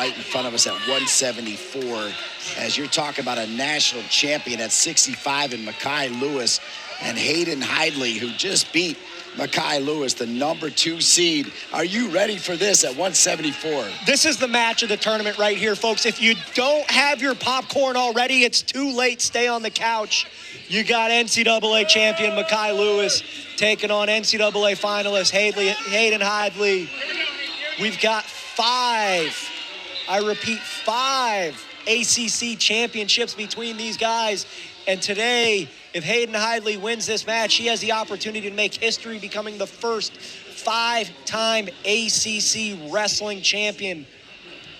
right in front of us at 174. As you're talking about a national champion at 65 in Mekhi Lewis and Hayden Hidlay, who just beat Mekhi Lewis, the #2 seed. Are you ready for this at 174? This is the match of the tournament right here, folks. If you don't have your popcorn already, it's too late. Stay on the couch. You got NCAA champion Mekhi Lewis taking on NCAA finalist Hayden Hidlay. We've got 5 ACC championships between these guys. And today, if Hayden Hidlay wins this match, he has the opportunity to make history, becoming the first 5-time ACC wrestling champion.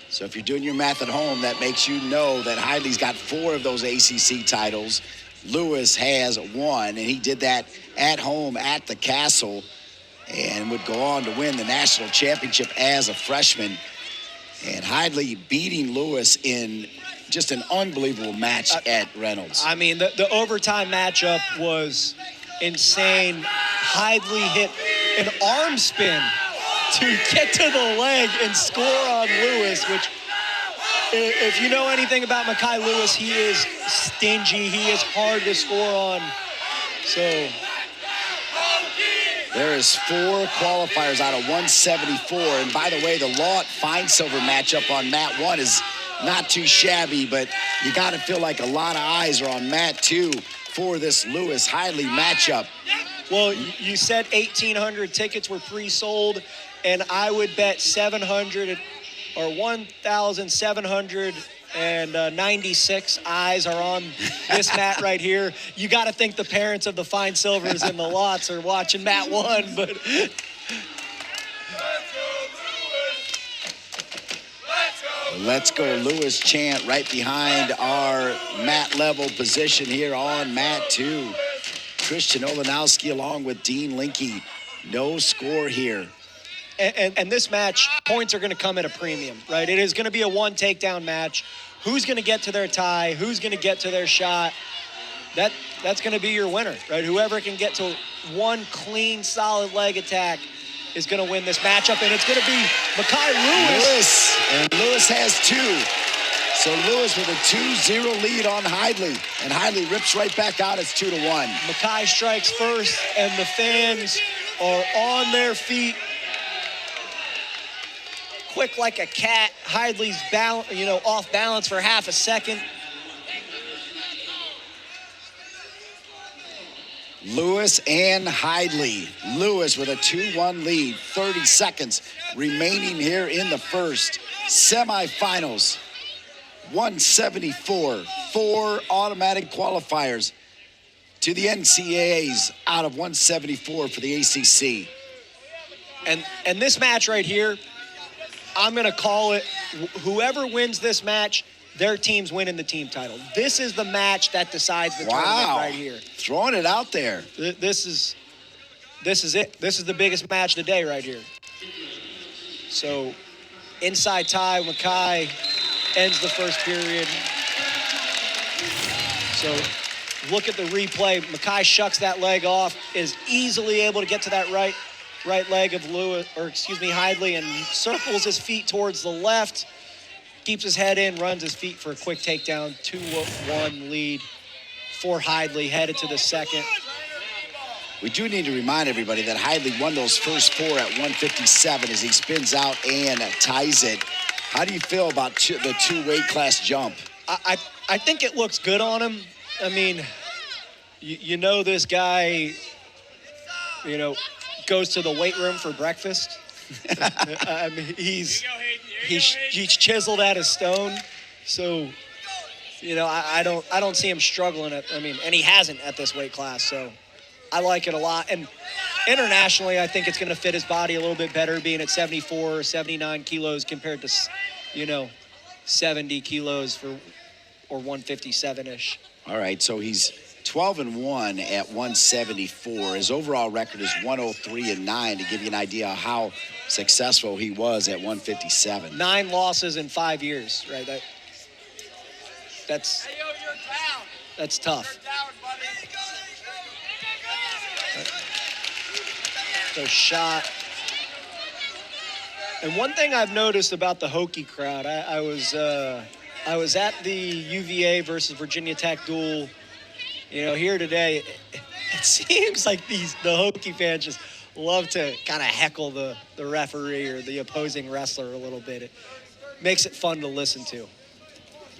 So if you're doing your math at home, that makes you know that Hidlay's got 4 of those ACC titles. Lewis has 1, and he did that at home at the Castle and would go on to win the national championship as a freshman. And Hidlay beating Lewis in just an unbelievable match at Reynolds. I mean, the overtime matchup was insane. Hidlay hit an arm spin to get to the leg and score on Lewis, which, if you know anything about Mekhi Lewis, he is stingy. He is hard to score on. So there is 4 qualifiers out of 174. And by the way, the Lawt Fine Silver matchup on mat 1 is not too shabby, but you got to feel like a lot of eyes are on mat 2 for this Lewis Hidlay matchup. Well, you said 1,800 tickets were pre-sold, and I would bet 700 or 1,796 eyes are on this mat right here. You got to think the parents of the Fine Silvers and the Lots are watching mat 1, but Let's go Lewis chant right behind our mat level position here on mat 2. Christian Olenowski along with Dean Linke. No score here. And this match, points are going to come at a premium, right? It is going to be a 1 takedown match. Who's going to get to their tie? Who's going to get to their shot? That's going to be your winner, right? Whoever can get to 1 clean, solid leg attack is going to win this matchup, and it's going to be Mekhi Lewis. And Lewis has 2. So Lewis with a 2-0 lead on Hidlay, and Hidlay rips right back out. It's 2-1. Mekhi strikes first, and the fans are on their feet. Quick like a cat. Hidlay's off balance for half a second. Lewis and Hidlay. Lewis with a 2-1 lead. 30 seconds remaining here in the first. Semifinals. 174. 4 automatic qualifiers to the NCAAs out of 174 for the ACC. And this match right here, I'm going to call it, whoever wins this match, their team's winning the team title. This is the match that decides the tournament right here. Throwing it out there. This is it. This is the biggest match of the day right here. So, inside tie, Mekhi ends the first period. So, look at the replay. Mekhi shucks that leg off, is easily able to get to that right leg of Hidlay, and circles his feet towards the left, keeps his head in, runs his feet for a quick takedown. 2-1 lead for Hidlay, headed to the second. We do need to remind everybody that Hidlay won those first 4 at 157 as he spins out and ties it. How do you feel about the 2 weight class jump? I think it looks good on him. I mean, you know this guy, goes to the weight room for breakfast. I mean, he's chiseled out of stone. So, I don't see him struggling and he hasn't at this weight class. So I like it a lot. And internationally, I think it's going to fit his body a little bit better, being at 74 or 79 kilos compared to, 70 kilos or 157-ish. All right, so he's 12-1 at 174. His overall record is 103-9 to give you an idea of how successful he was at 157. 9 losses in 5 years, right? That's tough. So shot. And one thing I've noticed about the Hokie crowd, I was at the UVA versus Virginia Tech duel, here today. It seems like the Hokie fans just love to kind of heckle the referee or the opposing wrestler a little bit. It makes it fun to listen to.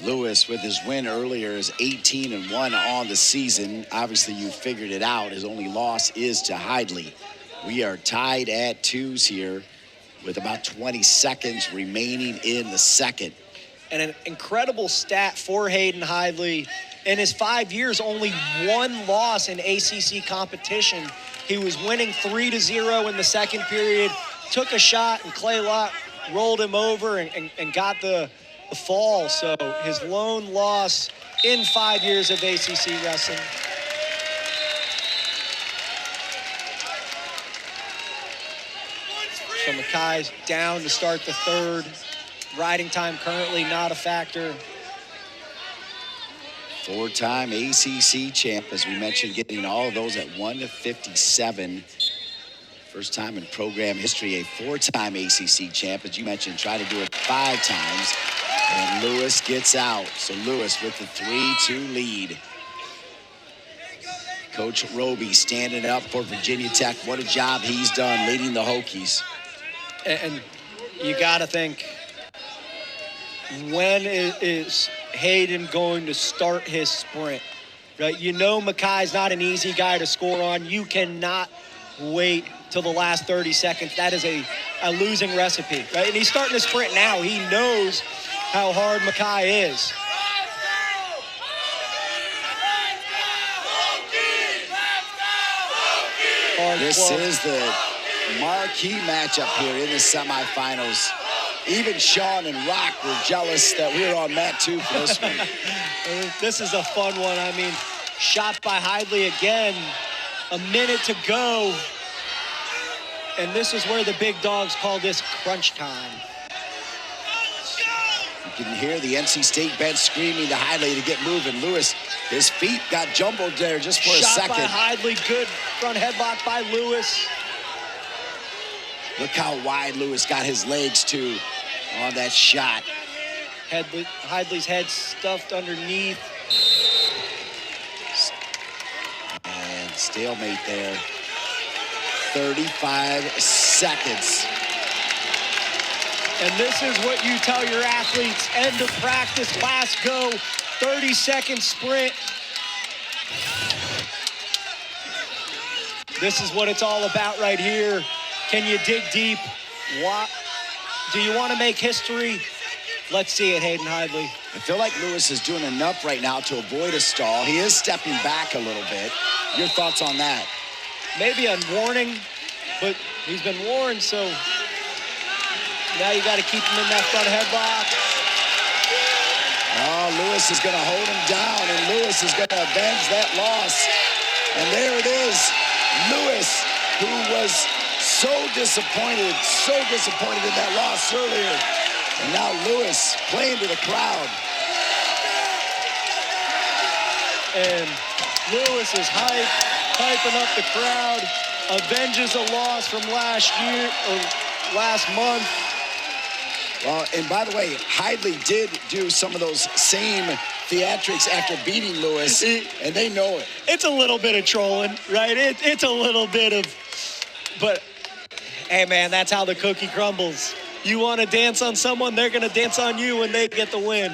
Lewis, with his win earlier, is 18-1 on the season. Obviously, you figured it out. His only loss is to Hidlay. We are tied at 2s here with about 20 seconds remaining in the second. And an incredible stat for Hayden Hidlay. In his 5 years, only one loss in ACC competition. He was winning 3-0 in the second period, took a shot, and Clay Lott rolled him over and got the fall. So his lone loss in 5 years of ACC wrestling. So Mekhi's down to start the third. Riding time currently not a factor. Four-time ACC champ, as we mentioned, getting all of those at 1:57. First time in program history, a four-time ACC champ. As you mentioned, tried to do it 5 times. And Lewis gets out. So Lewis with the 3-2 lead. Coach Roby standing up for Virginia Tech. What a job he's done leading the Hokies. And you got to think, when is Hayden going to start his sprint? Right? Mekhi's not an easy guy to score on. You cannot wait till the last 30 seconds. That is a losing recipe, right? And he's starting to sprint now. He knows how hard Mekhi is. This is the marquee matchup here in the semifinals. Even Sean and Rock were jealous that we were on mat 2 for this one. This is a fun one. I mean, shot by Hidlay again. A minute to go. And this is where the big dogs call this crunch time. You can hear the NC State bench screaming to Hidlay to get moving. Lewis, his feet got jumbled there just for a second. Shot by Hidlay, good front headlock by Lewis. Look how wide Lewis got his legs too on that shot. Hidlay's head stuffed underneath. And stalemate there. 35 seconds. And this is what you tell your athletes. End of practice, last go, 30-second sprint. This is what it's all about right here. Can you dig deep? Do you want to make history? Let's see it, Hayden Hidlay. I feel like Lewis is doing enough right now to avoid a stall. He is stepping back a little bit. Your thoughts on that? Maybe a warning, but he's been warned, so now you got to keep him in that front headlock. Oh, Lewis is going to hold him down, and Lewis is going to avenge that loss. And there it is, Lewis, who was so disappointed in that loss earlier. And now Lewis playing to the crowd. And Lewis is hyping up the crowd, avenges a loss from last year or last month. Well, and by the way, Hidlay did do some of those same theatrics after beating Lewis, and they know it. It's a little bit of trolling, right? It's a little bit of, but hey man, that's how the cookie crumbles. You want to dance on someone, they're going to dance on you when they get the win.